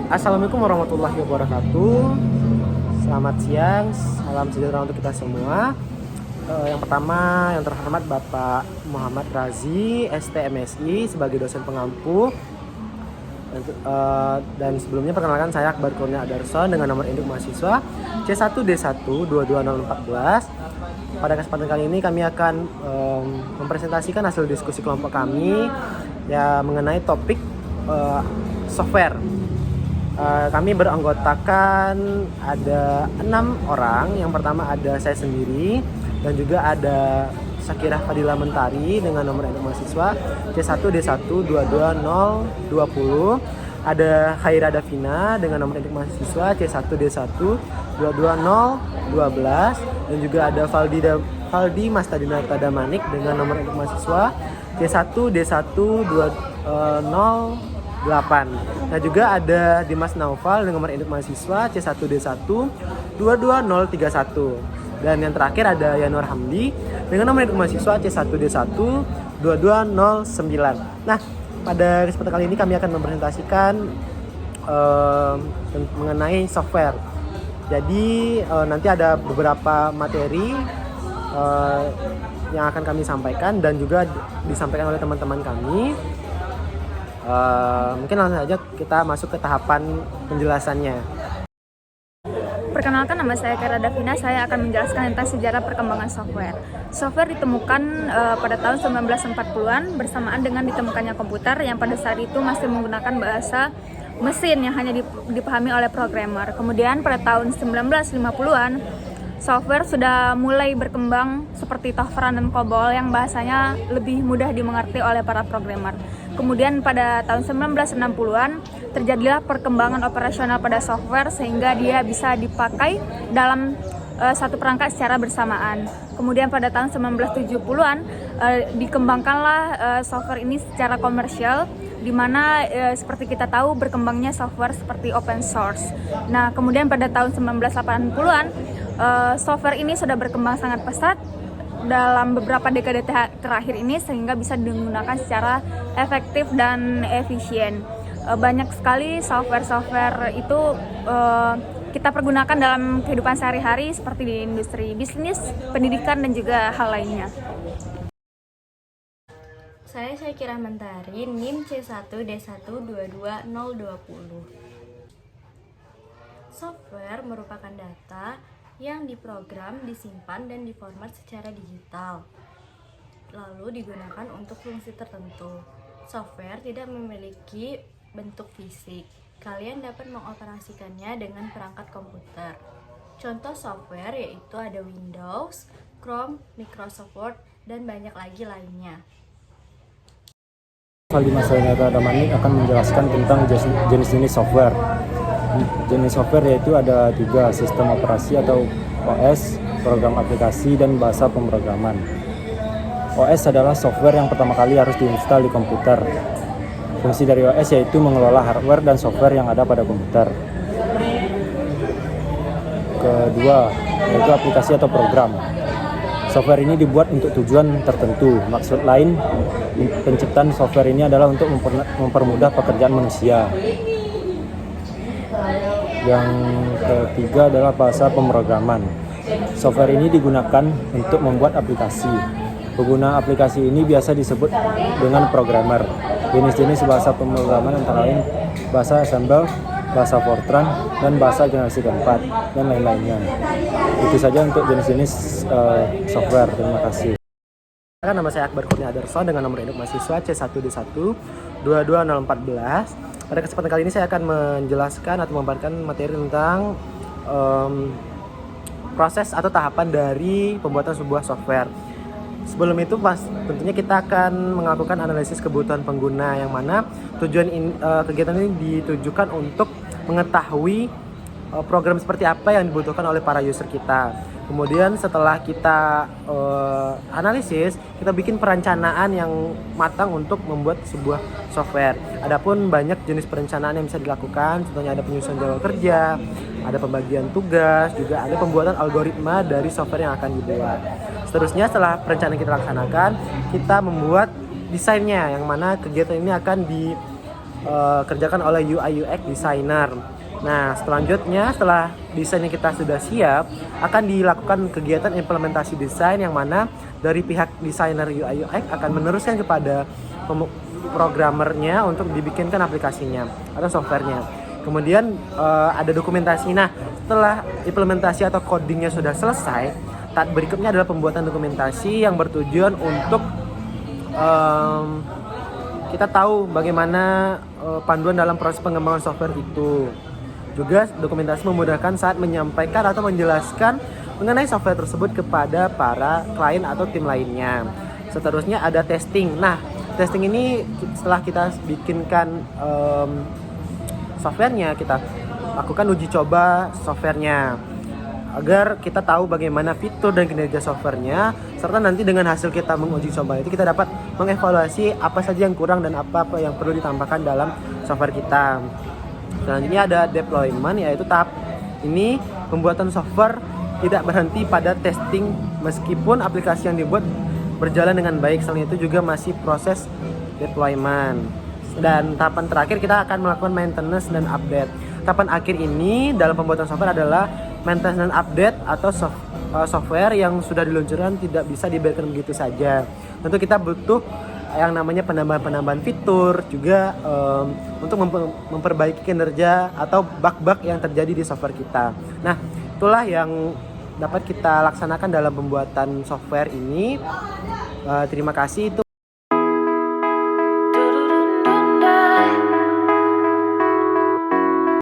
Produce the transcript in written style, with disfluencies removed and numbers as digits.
Assalamualaikum warahmatullahi wabarakatuh. Selamat siang, salam sejahtera untuk kita semua. Yang pertama, yang terhormat Bapak Muhammad Razi, STMSI sebagai dosen pengampu. Dan sebelumnya perkenalkan saya Akbar Kurnia Adarson dengan nomor induk mahasiswa C1D1 22014. Pada kesempatan kali ini kami akan mempresentasikan hasil diskusi kelompok kami ya mengenai topik software. Kami beranggotakan ada 6 orang. Yang pertama ada saya sendiri dan juga ada Syakirah Fadila Mentari dengan nomor induk mahasiswa C1D1 22020. Ada Khaira Davina dengan nomor induk mahasiswa C1D1 22012 dan juga ada Valdi Mastadinata Damanik dengan nomor induk mahasiswa C1D1 208. Nah juga ada Dimas Naufal dengan nomor induk mahasiswa C1D1 22031. Dan yang terakhir ada Yanur Hamdi dengan nomor induk mahasiswa C1D1 2209. Nah, pada kesempatan kali ini kami akan mempresentasikan mengenai software. Jadi nanti ada beberapa materi yang akan kami sampaikan dan juga disampaikan oleh teman-teman kami. Mungkin langsung saja kita masuk ke tahapan penjelasannya. Perkenalkan, nama saya Khaira Davina. Saya akan menjelaskan tentang sejarah perkembangan software. Software ditemukan pada tahun 1940-an bersamaan dengan ditemukannya komputer yang pada saat itu masih menggunakan bahasa mesin yang hanya dipahami oleh programmer. Kemudian pada tahun 1950-an, software sudah mulai berkembang seperti Fortran dan COBOL yang bahasanya lebih mudah dimengerti oleh para programmer. Kemudian pada tahun 1960-an terjadilah perkembangan operasional pada software sehingga dia bisa dipakai dalam satu perangkat secara bersamaan. Kemudian pada tahun 1970-an dikembangkanlah software ini secara komersial, di mana seperti kita tahu berkembangnya software seperti open source. Nah, kemudian pada tahun 1980-an software ini sudah berkembang sangat pesat dalam beberapa dekade terakhir ini sehingga bisa digunakan secara efektif dan efisien. Banyak sekali software itu kita pergunakan dalam kehidupan sehari-hari seperti di industri bisnis, pendidikan, dan juga hal lainnya. Saya Syakirah Mentari, NIM C1D1 22020. Software merupakan data yang diprogram, disimpan, dan diformat secara digital, lalu digunakan untuk fungsi tertentu. Software tidak memiliki bentuk fisik. Kalian dapat mengoperasikannya dengan perangkat komputer. Contoh software yaitu ada Windows, Chrome, Microsoft Word, dan banyak lagi lainnya. Valdi Mastadinata Damanik akan menjelaskan tentang jenis-jenis software. Jenis software yaitu ada 3, sistem operasi atau OS, program aplikasi, dan bahasa pemrograman. OS adalah software yang pertama kali harus diinstal di komputer. Fungsi dari OS yaitu mengelola hardware dan software yang ada pada komputer. Kedua, yaitu aplikasi atau program. Software ini dibuat untuk tujuan tertentu. Maksud lain, penciptaan software ini adalah untuk mempermudah pekerjaan manusia. Yang ketiga adalah bahasa pemrograman. Software ini digunakan untuk membuat aplikasi. Pengguna aplikasi ini biasa disebut dengan programmer. Jenis-jenis bahasa pemrograman antara lain bahasa Assembler, bahasa Fortran, dan bahasa generasi keempat, dan lain-lainnya. Itu saja untuk jenis-jenis software. Terima kasih. Nama saya Akbar Kurnia Adarson dengan nomor induk mahasiswa C1D1 22014. Pada kesempatan kali ini saya akan menjelaskan atau memaparkan materi tentang proses atau tahapan dari pembuatan sebuah software. Sebelum itu tentunya kita akan melakukan analisis kebutuhan pengguna, yang mana tujuan kegiatan ini ditujukan untuk mengetahui program seperti apa yang dibutuhkan oleh para user kita. Kemudian setelah kita analisis, kita bikin perencanaan yang matang untuk membuat sebuah software. Adapun banyak jenis perencanaan yang bisa dilakukan, contohnya ada penyusunan jadwal kerja, ada pembagian tugas, juga ada pembuatan algoritma dari software yang akan dibuat. Seterusnya setelah perencanaan kita laksanakan, kita membuat desainnya, yang mana kegiatan ini akan kerjakan oleh UI UX designer. Nah, selanjutnya setelah desainnya kita sudah siap, akan dilakukan kegiatan implementasi desain yang mana dari pihak desainer UI UX akan meneruskan kepada programmernya untuk dibikinkan aplikasinya atau softwarenya. Kemudian ada dokumentasi. Nah, setelah implementasi atau codingnya sudah selesai, tahap berikutnya adalah pembuatan dokumentasi yang bertujuan untuk kita tahu bagaimana panduan dalam proses pengembangan software itu. Juga dokumentasi memudahkan saat menyampaikan atau menjelaskan mengenai software tersebut kepada para klien atau tim lainnya. Seterusnya ada testing. Nah, testing ini setelah kita bikinkan softwarenya, kita lakukan uji coba softwarenya agar kita tahu bagaimana fitur dan kinerja softwarenya, serta nanti dengan hasil kita menguji coba itu kita dapat mengevaluasi apa saja yang kurang dan apa yang perlu ditambahkan dalam software kita. Selanjutnya ada deployment, yaitu tahap ini pembuatan software tidak berhenti pada testing meskipun aplikasi yang dibuat berjalan dengan baik. Selain itu juga masih proses deployment. Dan tahapan terakhir kita akan melakukan maintenance dan update. Tahapan akhir ini dalam pembuatan software adalah maintenance dan update atau software yang sudah diluncurkan tidak bisa dibiarkan begitu saja. Tentu kita butuh yang namanya penambahan fitur juga untuk memperbaiki kinerja atau bug-bug yang terjadi di software kita. Nah, itulah yang dapat kita laksanakan dalam pembuatan software ini. Terima kasih. Itu